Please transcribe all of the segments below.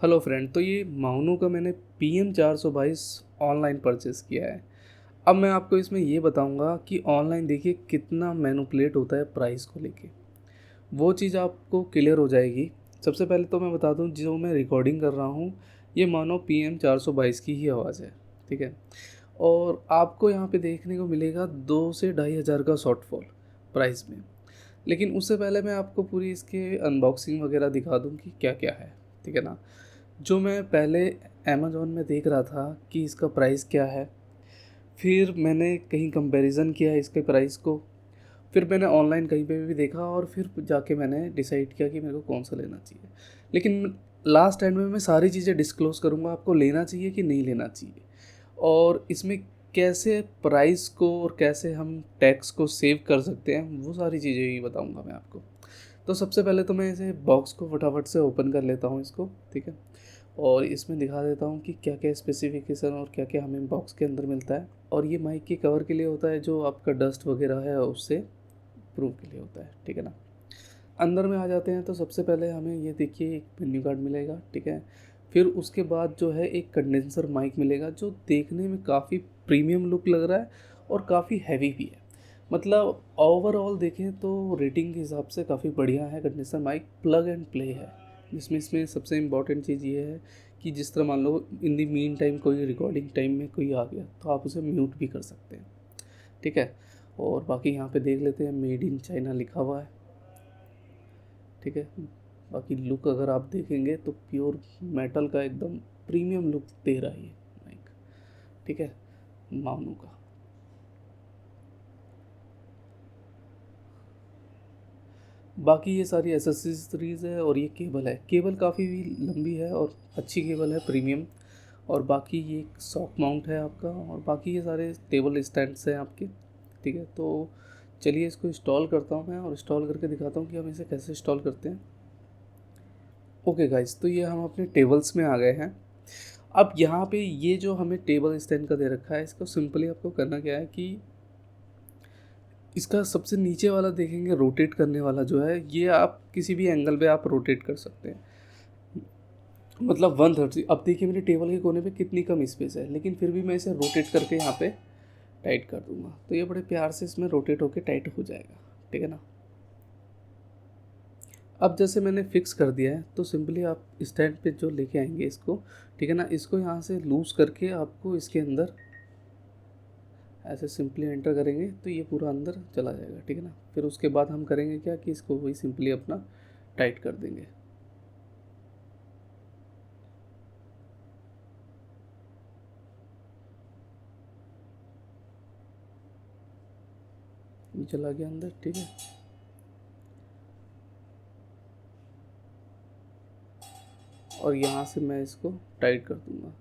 Hello friend. तो ये माउनो का मैंने PM422 ऑनलाइन परचेज़ किया है। अब मैं आपको इसमें ये बताऊंगा कि ऑनलाइन देखिए कितना मैनिपुलेट होता है प्राइस को लेके। वो चीज़ आपको क्लियर हो जाएगी। सबसे पहले तो मैं बता दूं, जो मैं रिकॉर्डिंग कर रहा हूँ ये मानो PM422 की ही आवाज़ है। ठीक है। और आपको यहाँ पे देखने को मिलेगा 2 से 2,500 का शॉर्टफॉल प्राइस में। लेकिन उससे पहले मैं आपको पूरी इसके अनबॉक्सिंग वगैरह दिखा दूँ कि क्या क्या है। ठीक है ना। जो मैं पहले अमेज़न में देख रहा था कि इसका प्राइस क्या है, फिर मैंने कहीं कंपैरिजन किया इसके प्राइस को, फिर मैंने ऑनलाइन कहीं पे भी देखा और फिर जाके मैंने डिसाइड किया कि मेरे को कौन सा लेना चाहिए। लेकिन लास्ट एंड में मैं सारी चीज़ें डिस्क्लोज़ करूँगा, आपको लेना चाहिए कि नहीं लेना चाहिए, और इसमें कैसे प्राइस को और कैसे हम टैक्स को सेव कर सकते हैं, वो सारी चीज़ें ही बताऊँगा मैं आपको। तो सबसे पहले तो मैं इसे बॉक्स को फटाफट से ओपन कर लेता हूँ इसको। ठीक है। और इसमें दिखा देता हूँ कि क्या क्या स्पेसिफिकेशन और क्या क्या हमें बॉक्स के अंदर मिलता है। और ये माइक के कवर के लिए होता है, जो आपका डस्ट वगैरह है उससे प्रूव के लिए होता है। ठीक है ना। अंदर में आ जाते हैं तो सबसे पहले हमें ये देखिए एक मेन्यू कार्ड मिलेगा। ठीक है। फिर उसके बाद जो है एक कंडेंसर माइक मिलेगा, जो देखने में काफ़ी प्रीमियम लुक लग रहा है और काफ़ी हैवी भी है। मतलब ओवरऑल देखें तो रेटिंग के हिसाब से काफ़ी बढ़िया है। Condenser mic plug and play है, जिसमें इसमें सबसे इम्पॉर्टेंट चीज़ ये है कि जिस तरह मान लो इन दी मीन टाइम कोई रिकॉर्डिंग टाइम में कोई आ गया तो आप उसे म्यूट भी कर सकते हैं। ठीक है। और बाकी यहाँ पे देख लेते हैं, मेड इन चाइना लिखा हुआ है। ठीक है। बाकी लुक अगर आप देखेंगे तो प्योर मेटल का एकदम प्रीमियम लुक दे रहा है ये माइक। ठीक है। माउनो का। बाकी ये सारी एसेसरीज़ है और ये केबल है। केबल काफ़ी लंबी है और अच्छी केबल है, प्रीमियम। और बाकी ये सॉक माउंट है आपका, और बाकी ये सारे टेबल स्टैंड्स हैं आपके। ठीक है। तो चलिए इसको इंस्टॉल करता हूँ मैं, और इंस्टॉल करके दिखाता हूँ कि हम इसे कैसे इंस्टॉल करते हैं। ओके गाइस, तो ये हम अपने टेबल्स में आ गए हैं। अब यहाँ पे ये जो हमें टेबल स्टैंड का दे रखा है, इसको सिंपली आपको करना क्या है कि इसका सबसे नीचे वाला देखेंगे रोटेट करने वाला जो है, ये आप किसी भी एंगल पे आप रोटेट कर सकते हैं। मतलब 130। अब देखिए मेरे टेबल के कोने पे कितनी कम स्पेस है, लेकिन फिर भी मैं इसे रोटेट करके यहाँ पे टाइट कर दूंगा तो ये बड़े प्यार से इसमें रोटेट होके टाइट हो जाएगा। ठीक है ना। अब जैसे मैंने फिक्स कर दिया है तो सिंपली आप स्टैंड पे जो लेके आएंगे इसको, ठीक है ना, इसको यहाँ से लूज़ करके आपको इसके अंदर ऐसे सिंपली एंटर करेंगे तो ये पूरा अंदर चला जाएगा। ठीक है ना। फिर उसके बाद हम करेंगे क्या कि इसको वही सिंपली अपना टाइट कर देंगे। ये चला गया अंदर। ठीक है। और यहाँ से मैं इसको टाइट कर दूँगा।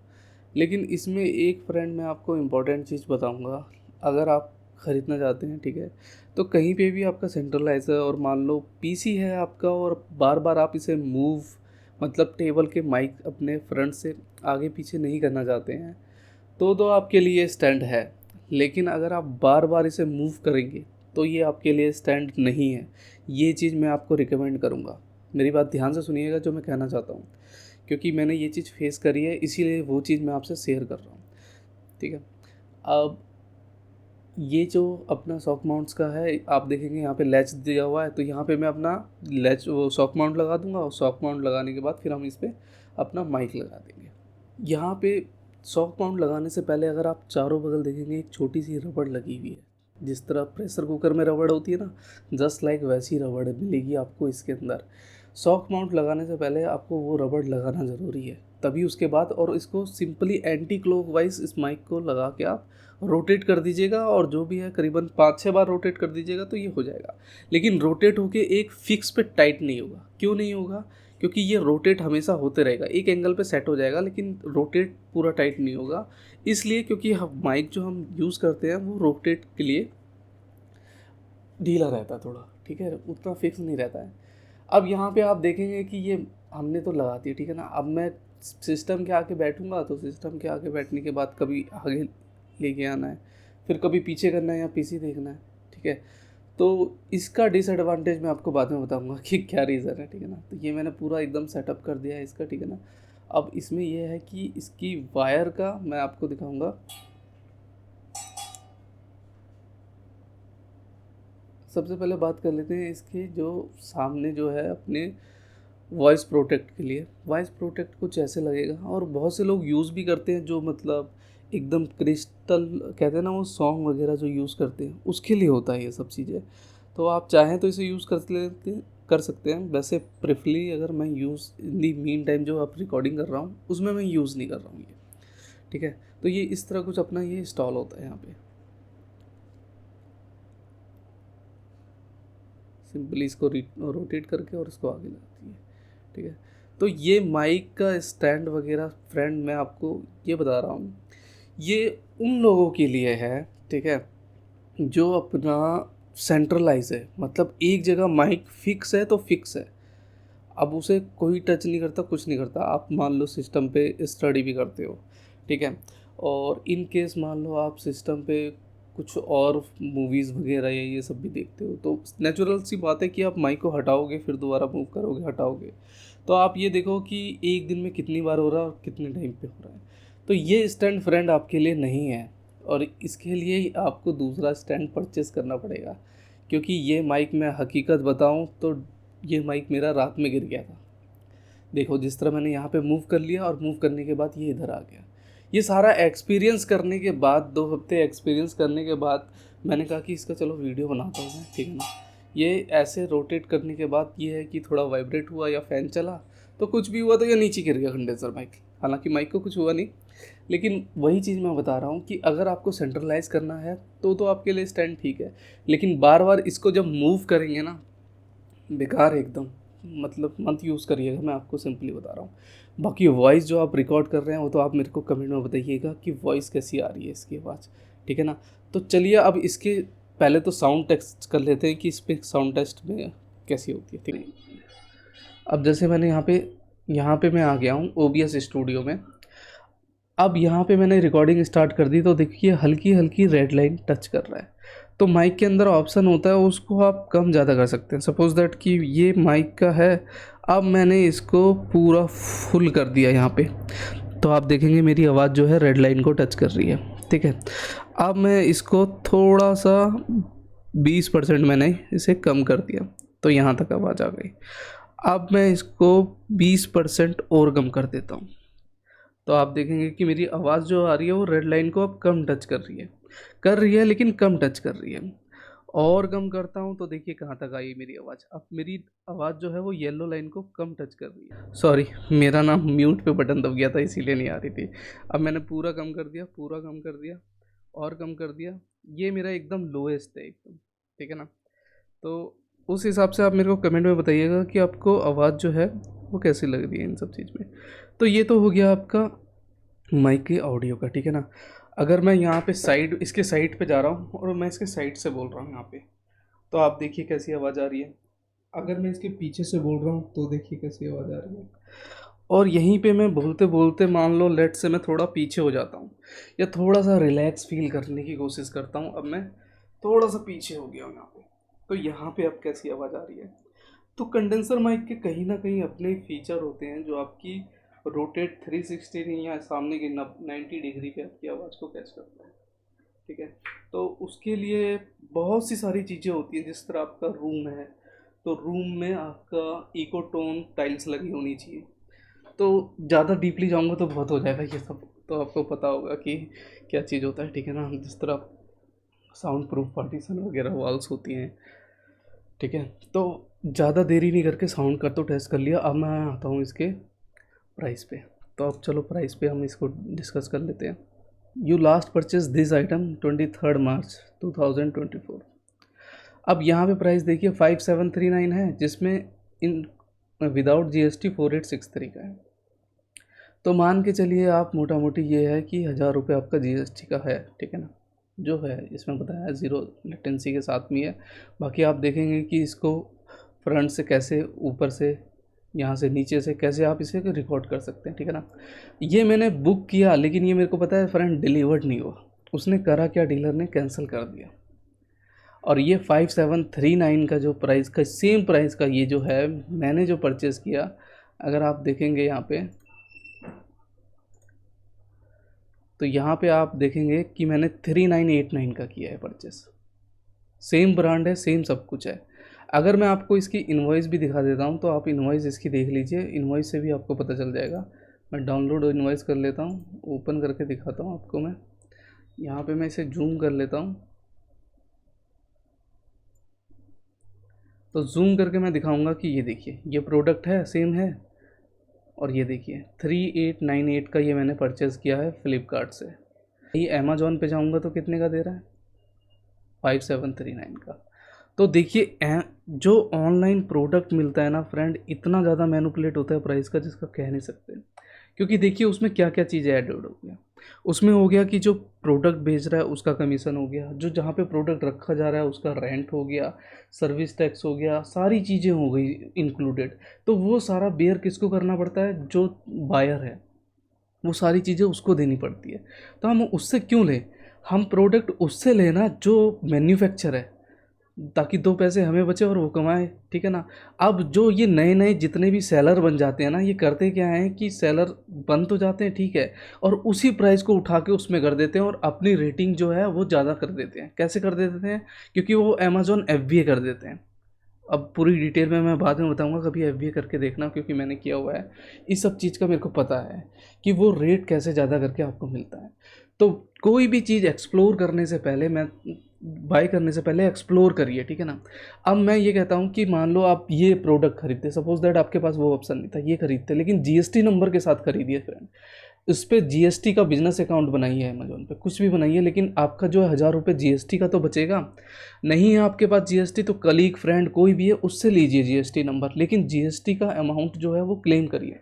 लेकिन इसमें एक फ्रेंड मैं आपको इम्पोर्टेंट चीज़ बताऊँगा। अगर आप ख़रीदना चाहते हैं, ठीक है, तो कहीं पे भी आपका सेंट्रलाइज़र और मान लो पीसी है आपका, और बार बार आप इसे मूव, मतलब टेबल के माइक अपने फ्रंट से आगे पीछे नहीं करना चाहते हैं, तो आपके लिए स्टैंड है। लेकिन अगर आप बार बार इसे मूव करेंगे तो ये आपके लिए स्टैंड नहीं है। ये चीज़ मैं आपको रिकमेंड करूँगा। मेरी बात ध्यान से सुनिएगा जो मैं कहना चाहता हूँ, क्योंकि मैंने ये चीज़ फेस करी है, इसीलिए वो चीज़ मैं आपसे शेयर कर रहा हूँ। ठीक है। अब ये जो अपना सॉक माउंट्स का है, आप देखेंगे यहाँ पे लैच दिया हुआ है, तो यहाँ पे मैं अपना लैच वो सॉक माउंट लगा दूंगा, और सॉक माउंट लगाने के बाद फिर हम इस पर अपना माइक लगा देंगे। यहाँ पे सॉक माउंट लगाने से पहले अगर आप चारों बगल देखेंगे, एक छोटी सी रबड़ लगी हुई है। जिस तरह प्रेशर कुकर में रबड़ होती है ना, जस्ट लाइक वैसी रबड़ मिलेगी आपको इसके अंदर। सॉक माउंट लगाने से पहले आपको वो रबड़ लगाना ज़रूरी है, तभी उसके बाद, और इसको सिंपली एंटी क्लॉकवाइज इस माइक को लगा के आप रोटेट कर दीजिएगा, और जो भी है करीबन 5-6 बार रोटेट कर दीजिएगा तो ये हो जाएगा। लेकिन रोटेट होके एक फिक्स पे टाइट नहीं होगा। क्यों नहीं होगा? क्योंकि ये रोटेट हमेशा होते रहेगा, एक एंगल पे सेट हो जाएगा लेकिन रोटेट पूरा टाइट नहीं होगा। इसलिए क्योंकि हम माइक जो हम यूज़ करते हैं वो रोटेट के लिए ढीला रहता है थोड़ा। ठीक है, उतना फिक्स नहीं रहता है। अब यहाँ पे आप देखेंगे कि ये हमने तो लगा दी, ठीक है ना। अब मैं सिस्टम के आके बैठूंगा तो सिस्टम के आगे बैठने के बाद कभी आगे लेके आना है, फिर कभी पीछे करना है या पीछे देखना है। ठीक है। तो इसका डिसएडवांटेज मैं आपको बाद में बताऊंगा कि क्या रीज़न है। ठीक है ना। तो ये मैंने पूरा एकदम सेटअप कर दिया है इसका। ठीक है ना। अब इसमें यह है कि इसकी वायर का मैं आपको दिखाऊंगा। सबसे पहले बात कर लेते हैं इसके जो सामने जो है अपने वॉइस प्रोटेक्ट के लिए। वॉइस प्रोटेक्ट कुछ ऐसे लगेगा, और बहुत से लोग यूज़ भी करते हैं जो मतलब एकदम क्रिस्टल कहते हैं ना, वो सॉन्ग वगैरह जो यूज़ करते हैं उसके लिए होता है ये सब चीज़ें। तो आप चाहें तो इसे यूज़ कर सकते हैं। वैसे प्रेफरली अगर मैं use in the mean time जो आप रिकॉर्डिंग कर रहा हूँ उसमें मैं यूज़ नहीं कर रहा हूँ ये, ठीक है। तो ये इस तरह कुछ अपना ये इंस्टॉल होता है यहाँ पे। सिंपली इसको रोटेट करके और इसको आगे लगाती है, ठीक है। तो ये माइक का स्टैंड वगैरह फ्रेंड मैं आपको ये बता रहा हूँ, ये उन लोगों के लिए है, ठीक है, जो अपना सेंट्रलाइज है, मतलब एक जगह माइक फिक्स है तो फिक्स है। अब उसे कोई टच नहीं करता, कुछ नहीं करता। आप मान लो सिस्टम पे स्टडी भी करते हो, ठीक है, और इन केस मान लो आप सिस्टम पे कुछ और मूवीज़ वगैरह या ये सब भी देखते हो, तो नेचुरल सी बात है कि आप माइक को हटाओगे फिर दोबारा मूव करोगे, हटाओगे। तो आप ये देखो कि एक दिन में कितनी बार हो रहा है और कितने टाइम पे हो रहा है। तो ये स्टैंड फ्रेंड आपके लिए नहीं है, और इसके लिए आपको दूसरा स्टैंड परचेस करना पड़ेगा। क्योंकि ये माइक मैं हकीकत बताऊं तो ये माइक मेरा रात में गिर गया था। देखो जिस तरह मैंने यहाँ पे मूव कर लिया और मूव करने के बाद ये इधर आ गया। ये सारा एक्सपीरियंस करने के बाद, 2 हफ्ते एक्सपीरियंस करने के बाद मैंने कहा कि इसका चलो वीडियो बनाता हूँ मैं, ठीक है ना। ये ऐसे रोटेट करने के बाद ये है कि थोड़ा वाइब्रेट हुआ या फ़ैन चला तो कुछ भी हुआ तो ये नीचे गिर गया कंडेंसर माइक। हालांकि माइक को कुछ हुआ नहीं, लेकिन वही चीज़ मैं बता रहा हूँ कि अगर आपको सेंट्रलाइज करना है तो आपके लिए स्टैंड ठीक है, लेकिन बार बार इसको जब मूव करेंगे ना, बेकार है एकदम। मतलब मत यूज़ करिएगा, मैं आपको सिंपली बता रहा हूँ। बाकी वॉइस जो आप रिकॉर्ड कर रहे हैं वो तो आप मेरे को कमेंट में बताइएगा कि वॉइस कैसी आ रही है इसकी आवाज़, ठीक है ना। तो चलिए अब इसके पहले तो साउंड टेस्ट कर लेते हैं कि इस पर साउंड टेस्ट में कैसी होती है, ठीक है। अब जैसे मैंने यहाँ पे मैं आ गया हूँ OBS स्टूडियो में। अब यहाँ पे मैंने रिकॉर्डिंग स्टार्ट कर दी तो देखिए हल्की हल्की रेड लाइन टच कर रहा है। तो माइक के अंदर ऑप्शन होता है, उसको आप कम ज़्यादा कर सकते हैं। सपोज़ दैट कि ये माइक का है, अब मैंने इसको पूरा फुल कर दिया यहाँ पे, तो आप देखेंगे मेरी आवाज़ जो है रेड लाइन को टच कर रही है, ठीक है। अब मैं इसको थोड़ा सा 20% मैंने इसे कम कर दिया, तो यहाँ तक आवाज़ आ गई। अब मैं इसको 20% और कम कर देता हूँ, तो आप देखेंगे कि मेरी आवाज़ जो आ रही है वो रेड लाइन को अब कम टच कर रही है, लेकिन कम टच कर रही है। और कम करता हूँ तो देखिए कहाँ तक आई मेरी आवाज़। अब मेरी आवाज़ जो है वो येलो लाइन को कम टच कर रही है। सॉरी, मेरा नाम म्यूट पे बटन दब गया था इसीलिए नहीं आ रही थी। अब मैंने पूरा कम कर दिया, पूरा कम कर दिया और कम कर दिया। ये मेरा एकदम लोएस्ट है एकदम, ठीक है ना। तो उस हिसाब से आप मेरे को कमेंट में बताइएगा कि आपको आवाज़ जो है वो कैसी लग रही है इन सब चीज़ में। तो ये तो हो गया आपका माइक के ऑडियो का, ठीक है ना। अगर मैं यहाँ पे इसके साइड पे जा रहा हूँ और मैं इसके साइड से बोल रहा हूँ यहाँ पे, तो आप देखिए कैसी आवाज़ आ रही है। अगर मैं इसके पीछे से बोल रहा हूँ तो देखिए कैसी आवाज़ आ रही है। और यहीं पे मैं बोलते बोलते मान लो लेट से मैं थोड़ा पीछे हो जाता हूँ या थोड़ा सा रिलैक्स फील करने की कोशिश करता हूँ, अब मैं थोड़ा सा पीछे हो गया हूँ यहाँ पे, तो यहाँ पे अब कैसी आवाज़ आ रही है। तो कंडेंसर माइक के कहीं ना कहीं अपने फीचर होते हैं जो आपकी रोटेट 360 नहीं या सामने की 90 डिग्री पे आपकी आवाज़ को कैच करता है, ठीक है। तो उसके लिए बहुत सी सारी चीज़ें होती हैं। जिस तरह आपका रूम है तो रूम में आपका इको टोन टाइल्स लगी होनी चाहिए। तो ज़्यादा डीपली जाऊंगा तो बहुत हो जाएगा ये सब, तो आपको पता होगा कि क्या चीज़ होता है, ठीक है ना। जिस तरह साउंड प्रूफ पार्टीशन वगैरह वॉल्स होती हैं, ठीक है। तो ज़्यादा देरी नहीं करके साउंड का तो टेस्ट कर लिया, अब मैं आता हूँ इसके प्राइस पे। तो अब चलो प्राइस पे हम इसको डिस्कस कर लेते हैं। You last purchase this item 23 मार्च 2024। अब यहाँ पे प्राइस देखिए 5739 है, जिसमें इन विदाउट GST 4863 का है। तो मान के चलिए आप मोटा मोटी ये है कि 1000 रुपये आपका GST का है, ठीक है ना। जो है इसमें बताया है ज़ीरो लेटेंसी के साथ में है। बाकी आप देखेंगे कि इसको फ्रंट से कैसे, ऊपर से, यहाँ से नीचे से कैसे आप इसे रिकॉर्ड कर सकते हैं, ठीक है ना। ये मैंने बुक किया लेकिन ये मेरे को पता है फ्रेंड डिलीवर्ड नहीं हुआ। उसने करा क्या, डीलर ने कैंसिल कर दिया। और ये 5739 का जो प्राइस का, सेम प्राइस का ये जो है मैंने जो परचेज़ किया, अगर आप देखेंगे यहाँ पे तो यहाँ पे आप देखेंगे कि मैंने 3989 का किया है परचेस। सेम ब्रांड है, सेम सब कुछ है। अगर मैं आपको इसकी इनवॉइस भी दिखा देता हूँ तो आप इनवॉइस इसकी देख लीजिए, इनवॉइस से भी आपको पता चल जाएगा। मैं डाउनलोड इनवॉइस कर लेता हूँ, ओपन करके दिखाता हूँ आपको मैं। यहाँ पे मैं इसे जूम कर लेता हूँ, तो जूम करके मैं दिखाऊंगा कि ये देखिए ये प्रोडक्ट है, सेम है। और ये देखिए 3898 का ये मैंने परचेज़ किया है फ़्लिपकार्ट से। ये अमेज़ॉन पे जाऊंगा तो कितने का दे रहा है, 5739 का। तो देखिए जो ऑनलाइन प्रोडक्ट मिलता है ना फ्रेंड, इतना ज़्यादा मैनिपुलेट होता है प्राइस का जिसका कह नहीं सकते। क्योंकि देखिए उसमें क्या क्या चीज़ें ऐड हो गया। उसमें हो गया कि जो प्रोडक्ट बेच रहा है उसका कमीशन हो गया, जो जहाँ पे प्रोडक्ट रखा जा रहा है उसका रेंट हो गया, सर्विस टैक्स हो गया, सारी चीज़ें हो गई इंक्लूडेड। तो वो सारा बेयर किसको करना पड़ता है, जो बायर है, वो सारी चीज़ें उसको देनी पड़ती है। तो हम उससे क्यों लें, हम प्रोडक्ट उससे लेना जो मैन्युफैक्चर है, ताकि दो पैसे हमें बचे और वो कमाए, ठीक है ना। अब जो ये नए नए जितने भी सेलर बन जाते हैं ना, ये करते क्या हैं कि सेलर बन तो जाते हैं ठीक है, और उसी प्राइस को उठा के उसमें कर देते हैं और अपनी रेटिंग जो है वो ज़्यादा कर देते हैं। कैसे कर देते हैं, क्योंकि वो अमेज़ॉन FBA कर देते हैं। अब पूरी डिटेल में मैं बाद में बताऊंगा, कभी FBA करके देखना, क्योंकि मैंने किया हुआ है। इस सब चीज़ का मेरे को पता है कि वो रेट कैसे ज़्यादा करके आपको मिलता है। तो कोई भी चीज़ एक्सप्लोर करने से पहले, मैं बाय करने से पहले एक्सप्लोर करिए, ठीक है ना। अब मैं ये कहता हूँ कि मान लो आप ये प्रोडक्ट खरीदते, सपोज दैट आपके पास वो ऑप्शन नहीं था, ये खरीदते, लेकिन GST नंबर के साथ खरीदिए फ्रेंड। उस पर GST का बिजनेस अकाउंट बनाइए, अमेजोन पे कुछ भी बनाइए, लेकिन आपका जो है 1000 रुपये GST का तो बचेगा। नहीं है आपके पास GST तो कलीग फ्रेंड कोई भी है उससे लीजिए GST नंबर, लेकिन GST का अमाउंट जो है वो क्लेम करिए।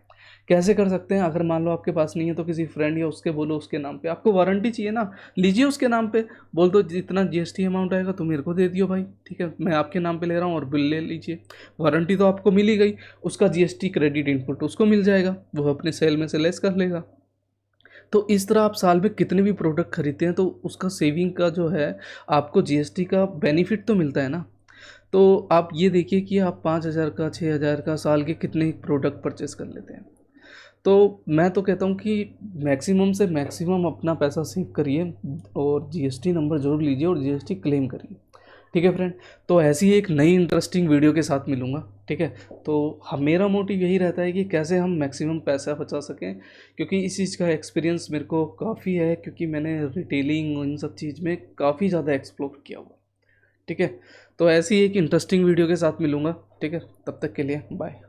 कैसे कर सकते हैं, अगर मान लो आपके पास नहीं है तो किसी फ्रेंड या उसके बोलो उसके नाम पे, आपको वारंटी चाहिए ना, लीजिए उसके नाम पे, बोल दो जितना GST अमाउंट आएगा तो मेरे को दे दियो भाई, ठीक है, मैं आपके नाम पे ले रहा हूँ और बिल ले लीजिए। वारंटी तो आपको मिल ही गई, उसका GST क्रेडिट इनपुट उसको मिल जाएगा, वो अपने सेल में से लेस कर लेगा। तो इस तरह आप साल में कितने भी प्रोडक्ट खरीदते हैं तो उसका सेविंग का जो है आपको GST का बेनिफिट तो मिलता है ना। तो आप ये देखिए कि आप 5000 का, 6000 का साल के कितने प्रोडक्ट परचेस कर लेते हैं। तो मैं तो कहता हूँ कि मैक्सिमम से मैक्सिमम अपना पैसा सेव करिए और GST नंबर ज़रूर लीजिए और GST क्लेम करिए, ठीक है फ्रेंड। तो ऐसी ही एक नई इंटरेस्टिंग वीडियो के साथ मिलूँगा, ठीक है। तो मेरा मोटिव यही रहता है कि कैसे हम मैक्सिमम पैसा बचा सकें, क्योंकि इस चीज़ का एक्सपीरियंस मेरे को काफ़ी है, क्योंकि मैंने रिटेलिंग इन सब चीज़ में काफ़ी ज़्यादा एक्सप्लोर किया हुआ, ठीक है। तो ऐसी एक इंटरेस्टिंग वीडियो के साथ मिलूँगा, ठीक है, तब तक के लिए बाय।